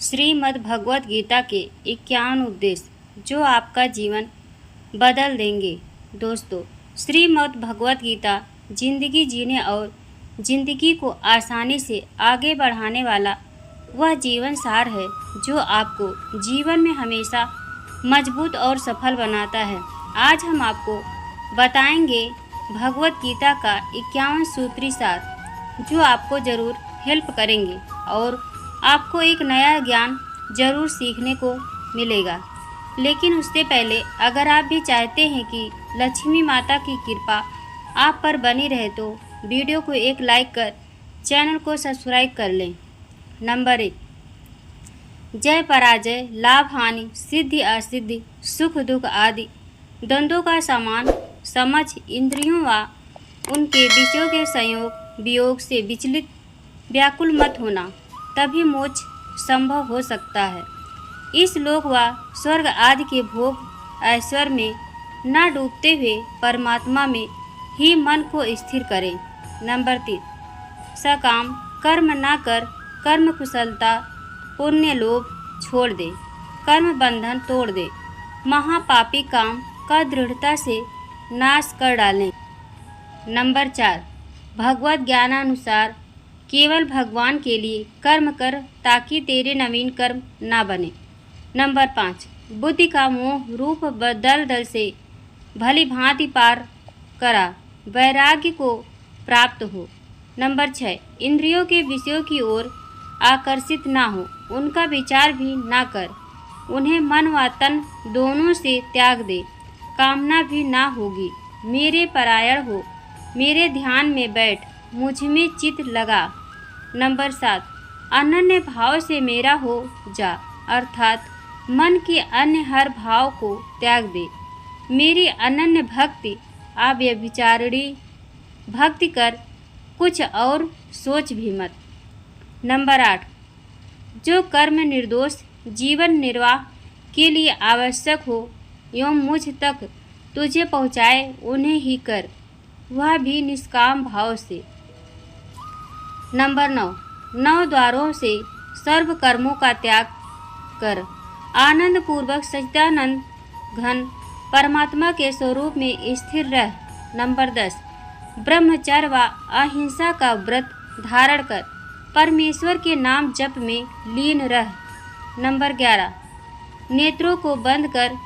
श्रीमद् भगवत गीता के 51 उपदेश जो आपका जीवन बदल देंगे। दोस्तों, श्रीमद् भगवत गीता जिंदगी जीने और जिंदगी को आसानी से आगे बढ़ाने वाला वह जीवन सार है जो आपको जीवन में हमेशा मजबूत और सफल बनाता है। आज हम आपको बताएंगे भगवत गीता का 51 सूत्री सार जो आपको ज़रूर हेल्प करेंगे और आपको एक नया ज्ञान ज़रूर सीखने को मिलेगा। लेकिन उससे पहले अगर आप भी चाहते हैं कि लक्ष्मी माता की कृपा आप पर बनी रहे तो वीडियो को एक लाइक कर चैनल को सब्सक्राइब कर लें। नंबर 1, जय पराजय, लाभ हानि, सिद्धि असिद्धि, सुख दुख आदि द्वंद्वों का समान समझ इंद्रियों व उनके विषयों के संयोग वियोग से विचलित व्याकुल मत होना, तभी मोक्ष संभव हो सकता है। इस लोक व स्वर्ग आदि के भोग ऐश्वर्य में न डूबते हुए परमात्मा में ही मन को स्थिर करें। नंबर 3, सकाम कर्म न कर कर्म कुशलता पुण्य लोभ छोड़ दे, कर्म बंधन तोड़ दे, महापापी काम का दृढ़ता से नाश कर डालें। नंबर 4, भगवत ज्ञानानुसार केवल भगवान के लिए कर्म कर ताकि तेरे नवीन कर्म ना बने। नंबर 5, बुद्धि का मोह रूप दल दल से भली भांति पार करा वैराग्य को प्राप्त हो। नंबर 6, इंद्रियों के विषयों की ओर आकर्षित ना हो, उनका विचार भी ना कर, उन्हें मन व तन दोनों से त्याग दे, कामना भी ना होगी। मेरे परायण हो, मेरे ध्यान में बैठ, मुझ में चित्त लगा। नंबर 7, अनन्य भाव से मेरा हो जा, अर्थात मन के अन्य हर भाव को त्याग दे। मेरी अनन्य भक्ति अव्यभिचारिणी भक्ति कर, कुछ और सोच भी मत। नंबर 8, जो कर्म निर्दोष जीवन निर्वाह के लिए आवश्यक हो एवं मुझ तक तुझे पहुँचाए उन्हें ही कर, वह भी निष्काम भाव से। नंबर 9, 9 द्वारों से सर्व कर्मों का त्याग कर, आनंद पूर्वक सच्चिदानंद घन परमात्मा के स्वरूप में स्थिर रह। नंबर 10, ब्रह्मचर्य व अहिंसा का व्रत धारण कर, परमेश्वर के नाम जप में लीन रह। नंबर 11, नेत्रों को बंद कर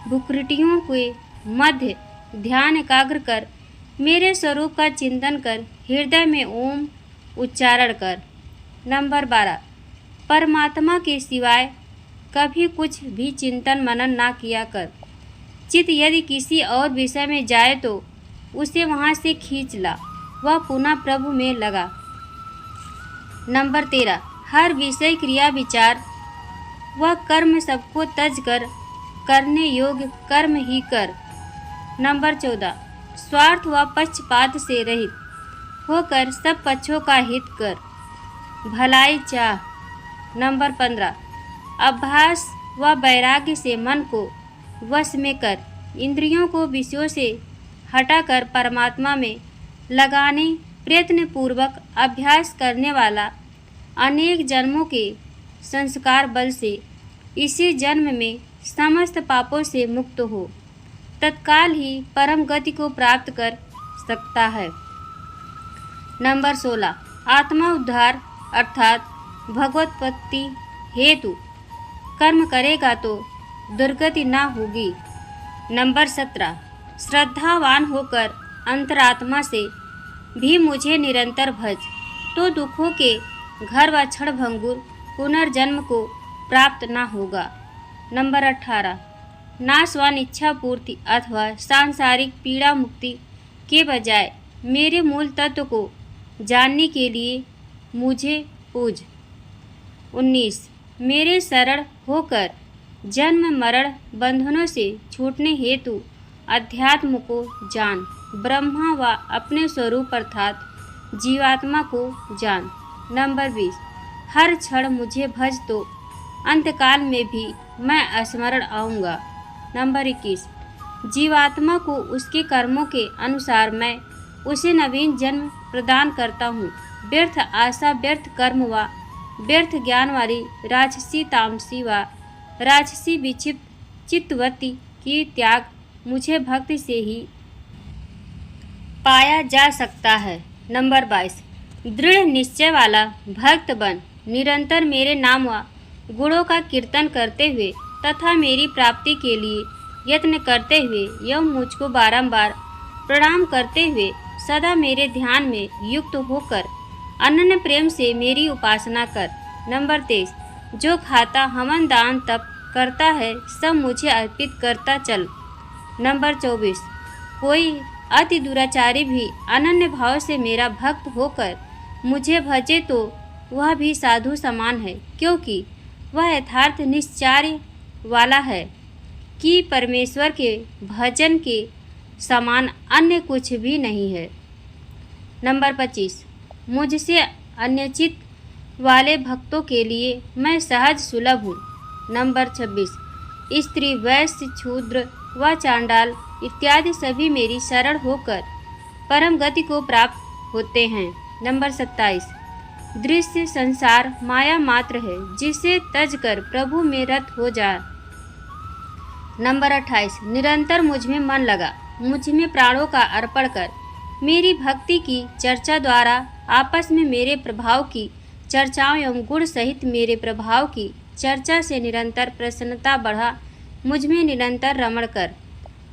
भुकुटियों के मध्य ध्यान एकाग्र कर, मेरे स्वरूप का चिंतन कर, हृदय में ओम उच्चारण कर। नंबर 12, परमात्मा के सिवाय कभी कुछ भी चिंतन मनन ना किया कर। चित्त यदि किसी और विषय में जाए तो उसे वहाँ से खींच ला, वह पुनः प्रभु में लगा। नंबर 13, हर विषय क्रिया विचार वह कर्म सबको तज कर करने योग्य कर्म ही कर। नंबर 14, स्वार्थ व पक्षपात से रहित होकर सब पक्षों का हित कर, भलाई चाह। नंबर 15, अभ्यास व वैराग्य से मन को वश में कर, इंद्रियों को विषयों से हटाकर परमात्मा में लगाने प्रयत्न पूर्वक अभ्यास करने वाला अनेक जन्मों के संस्कार बल से इसी जन्म में समस्त पापों से मुक्त हो तत्काल ही परम गति को प्राप्त कर सकता है। नंबर 16, आत्मा उद्धार अर्थात भगवत्पत्ति हेतु कर्म करेगा तो दुर्गति ना होगी। नंबर 17, श्रद्धावान होकर अंतरात्मा से भी मुझे निरंतर भज, तो दुखों के घर व क्षण भंगुर पुनर्जन्म को प्राप्त ना होगा। नंबर 18, नाशवान इच्छा पूर्ति अथवा सांसारिक पीड़ा मुक्ति के बजाय मेरे मूल तत्व को जानने के लिए मुझे पूज। 19, मेरे शरण होकर जन्म मरण बंधनों से छूटने हेतु अध्यात्म को जान, ब्रह्मा व अपने स्वरूप अर्थात जीवात्मा को जान। नंबर 20, हर क्षण मुझे भज तो अंतकाल में भी मैं स्मरण आऊँगा। नंबर 21, जीवात्मा को उसके कर्मों के अनुसार मैं उसे नवीन जन्म प्रदान करता हूँ। व्यर्थ आशा व्यर्थ कर्म व व्यर्थ ज्ञान वाली राजसी तामसी व राजसी विक्षिप्त चित्तवती की त्याग मुझे भक्ति से ही पाया जा सकता है। नंबर 22 दृढ़ निश्चय वाला भक्त बन निरंतर मेरे नाम व गुणों का कीर्तन करते हुए तथा मेरी प्राप्ति के लिए यत्न करते हुए एवं मुझको बारंबार प्रणाम करते हुए सदा मेरे ध्यान में युक्त होकर अनन्य प्रेम से मेरी उपासना कर। नंबर 23 जो खाता हवन दान तप करता है सब मुझे अर्पित करता चल। नंबर 24 कोई अति दुराचारी भी अनन्य भाव से मेरा भक्त होकर मुझे भजे तो वह भी साधु समान है, क्योंकि वह यथार्थ निश्चर्य वाला है कि परमेश्वर के भजन के समान अन्य कुछ भी नहीं है। नंबर 25 मुझसे अन्यचित वाले भक्तों के लिए मैं सहज सुलभ हूँ। नंबर 26 स्त्री वैश्य क्षूद्र व चांडाल इत्यादि सभी मेरी शरण होकर परम गति को प्राप्त होते हैं। नंबर 27 दृश्य संसार माया मात्र है, जिसे तज कर प्रभु में रत हो जा। नंबर 28 निरंतर मुझ में मन लगा मुझ में प्राणों का अर्पण कर मेरी भक्ति की चर्चा द्वारा आपस में मेरे प्रभाव की चर्चाओं एवं गुण सहित मेरे प्रभाव की चर्चा से निरंतर प्रसन्नता बढ़ा मुझ में निरंतर रमण कर।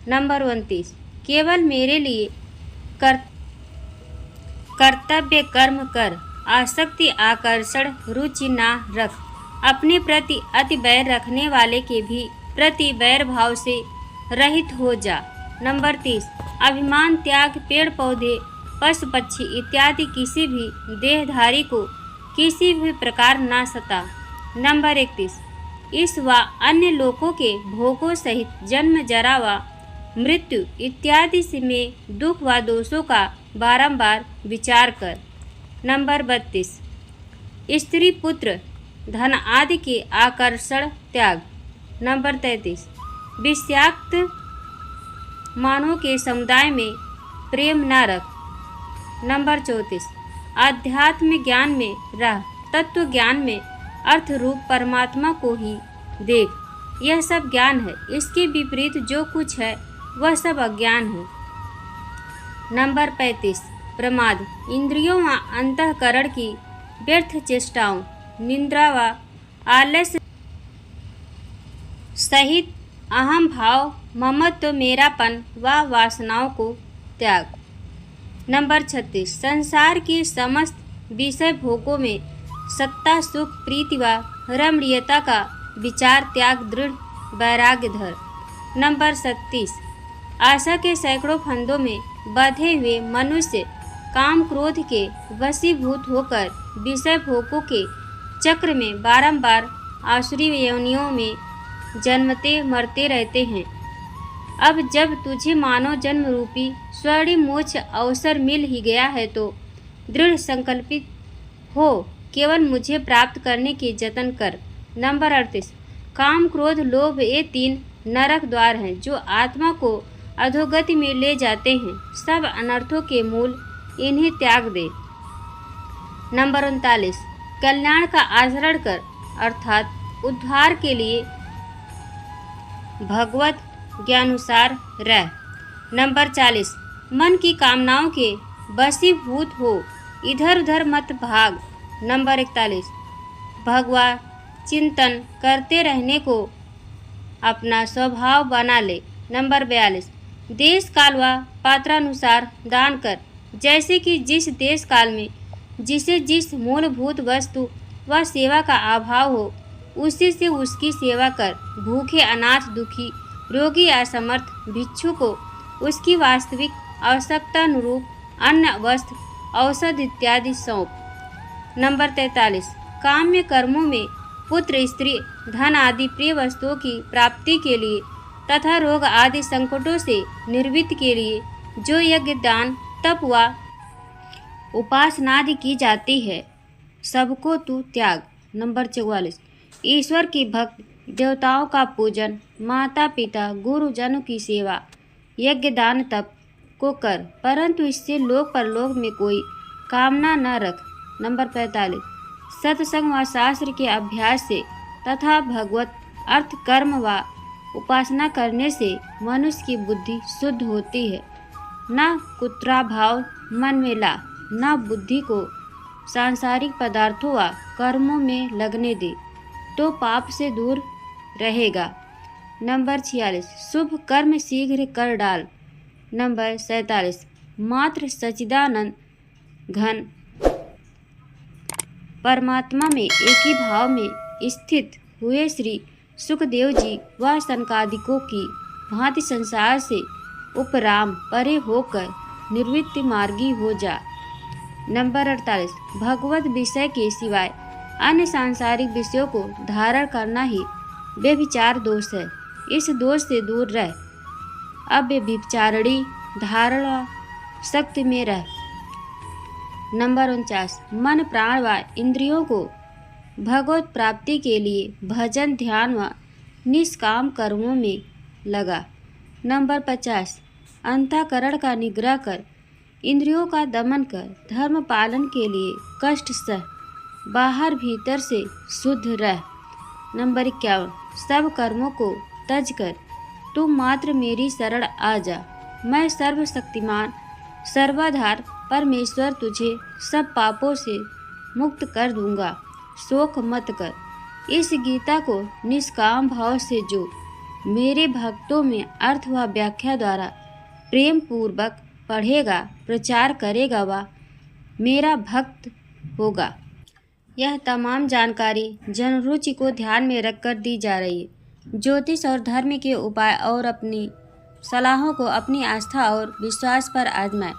नंबर 29 केवल मेरे लिए कर्तव्य कर्म कर आसक्ति आकर्षण रुचि ना रख। अपने प्रति अति बैर रखने वाले के भी प्रति बैर भाव से रहित हो जा। नंबर 30 अभिमान त्याग पेड़ पौधे पशु पक्षी इत्यादि किसी भी देहधारी को किसी भी प्रकार ना सता। नंबर 31 इस व अन्य लोकों के भोगों सहित जन्म जरा व मृत्यु इत्यादि से में दुख व दोषों का बारंबार विचार कर। नंबर 32 स्त्री पुत्र धन आदि के आकर्षण त्याग। नंबर 33 विषाक्त मानव के समुदाय में प्रेम न रख। नंबर 34 आध्यात्म ज्ञान में रह तत्व ज्ञान में अर्थ रूप परमात्मा को ही देख। यह सब ज्ञान है, इसके विपरीत जो कुछ है वह सब अज्ञान है। नंबर 35 प्रमाद इंद्रियों व अंतःकरण की व्यर्थ चेष्टाओं निंद्रा व आलस्य सहित अहम भाव ममत्व मेरापन व वासनाओं को त्याग। नंबर 36 संसार के समस्त विषय भोगों में सत्ता सुख प्रीति व रमणीयता का विचार त्याग दृढ़ वैराग्य धर। नंबर 37 आशा के सैकड़ों फंदों में बंधे हुए मनुष्य काम क्रोध के वशीभूत होकर विषय भोगों के चक्र में बारंबार आसुरी योनियों में जन्मते मरते रहते हैं। अब जब तुझे मानव जन्म रूपी स्वर्णिम मोक्ष अवसर मिल ही गया है तो दृढ़ संकल्पित हो केवल मुझे प्राप्त करने के जतन कर। नंबर 38 काम क्रोध लोभ ये तीन नरक द्वार हैं जो आत्मा को अधोगति में ले जाते हैं। सब अनर्थों के मूल इन्हें त्याग दे। नंबर 39 कल्याण का आचरण कर अर्थात उद्धार के लिए भगवत ज्ञानुसार रह। नंबर 40 मन की कामनाओं के वशीभूत हो इधर उधर मत भाग। नंबर 41 भगवा चिंतन करते रहने को अपना स्वभाव बना ले। नंबर 42 देश काल व पात्रानुसार दान कर, जैसे कि जिस देश काल में जिसे जिस मूलभूत वस्तु व सेवा का अभाव हो उसी से उसकी सेवा कर। भूखे अनाथ दुखी रोगी असमर्थ भिक्षु को उसकी वास्तविक आवश्यकता अनुरूप अन्न वस्त्र औषध इत्यादि सौंप। नंबर 43 काम्य कर्मों में पुत्र स्त्री धन आदि प्रिय वस्तुओं की प्राप्ति के लिए तथा रोग आदि संकटों से निर्वृत्ति के लिए जो यज्ञ दान तप व उपासनादि की जाती है सबको तू त्याग। नंबर 44 ईश्वर की भक्ति देवताओं का पूजन माता पिता गुरुजनों की सेवा यज्ञ दान तप को कर, परंतु इससे लोक परलोक में कोई कामना न रख। नंबर 45 सत्संग व शास्त्र के अभ्यास से तथा भगवत अर्थ कर्म व उपासना करने से मनुष्य की बुद्धि शुद्ध होती है। न कुत्रा भाव मन में ला, न बुद्धि को सांसारिक पदार्थों व कर्मों में लगने दे, तो पाप से दूर रहेगा। नंबर 46 शुभ कर्म शीघ्र कर डाल। नंबर 47 मात्र सच्चिदानंद घन परमात्मा में एक ही भाव में स्थित हुए श्री सुखदेव जी व सनकादिकों की भांति संसार से उपराम परे होकर निर्वृत्त मार्गी हो जा। नंबर 48 भगवत विषय के सिवाय अन्य सांसारिक विषयों को धारण करना ही व्यभिचार दोष है। इस दोष से दूर रह। अब व्यभिचारिणी धारणा शक्ति में रह। नंबर 49 मन प्राण व इंद्रियों को भगवत प्राप्ति के लिए भजन ध्यान व निष्काम कर्मों में लगा। नंबर 50 अंतःकरण का निग्रह कर, इंद्रियों का दमन कर, धर्म पालन के लिए कष्ट सह, बाहर भीतर से शुद्ध रह। नंबर 51 सब कर्मों को तज कर तू मात्र मेरी शरण आ जा। मैं सर्वशक्तिमान सर्वाधार परमेश्वर तुझे सब पापों से मुक्त कर दूंगा, शोक मत कर। इस गीता को निष्काम भाव से जो मेरे भक्तों में अर्थ व व्याख्या द्वारा प्रेम पूर्वक पढ़ेगा, प्रचार करेगा व मेरा भक्त होगा। यह तमाम जानकारी जनरुचि को ध्यान में रखकर दी जा रही है। ज्योतिष और धर्म के उपाय और अपनी सलाहों को अपनी आस्था और विश्वास पर आजमाएं।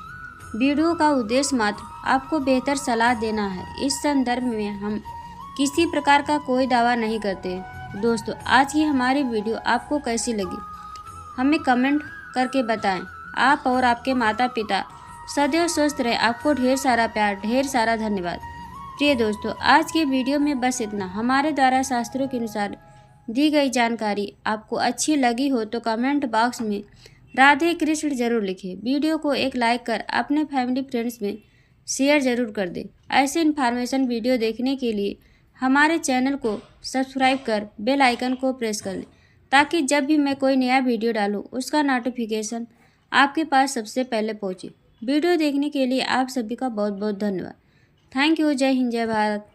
वीडियो का उद्देश्य मात्र आपको बेहतर सलाह देना है। इस संदर्भ में हम किसी प्रकार का कोई दावा नहीं करते। दोस्तों, आज की हमारी वीडियो आपको कैसी लगी हमें कमेंट करके बताएं। आप और आपके माता पिता सदैव स्वस्थ रहे। आपको ढेर सारा प्यार, ढेर सारा धन्यवाद। प्रिय दोस्तों, आज के वीडियो में बस इतना। हमारे द्वारा शास्त्रों के अनुसार दी गई जानकारी आपको अच्छी लगी हो तो कमेंट बॉक्स में राधे कृष्ण जरूर लिखें। वीडियो को एक लाइक कर अपने फैमिली फ्रेंड्स में शेयर जरूर कर दें। ऐसे इन्फॉर्मेशन वीडियो देखने के लिए हमारे चैनल को सब्सक्राइब कर बेल आइकन को प्रेस कर लें, ताकि जब भी मैं कोई नया वीडियो डालूं उसका नोटिफिकेशन आपके पास सबसे पहले पहुंचे। वीडियो देखने के लिए आप सभी का बहुत बहुत धन्यवाद। Thank you. जय हिंद, जय भारत।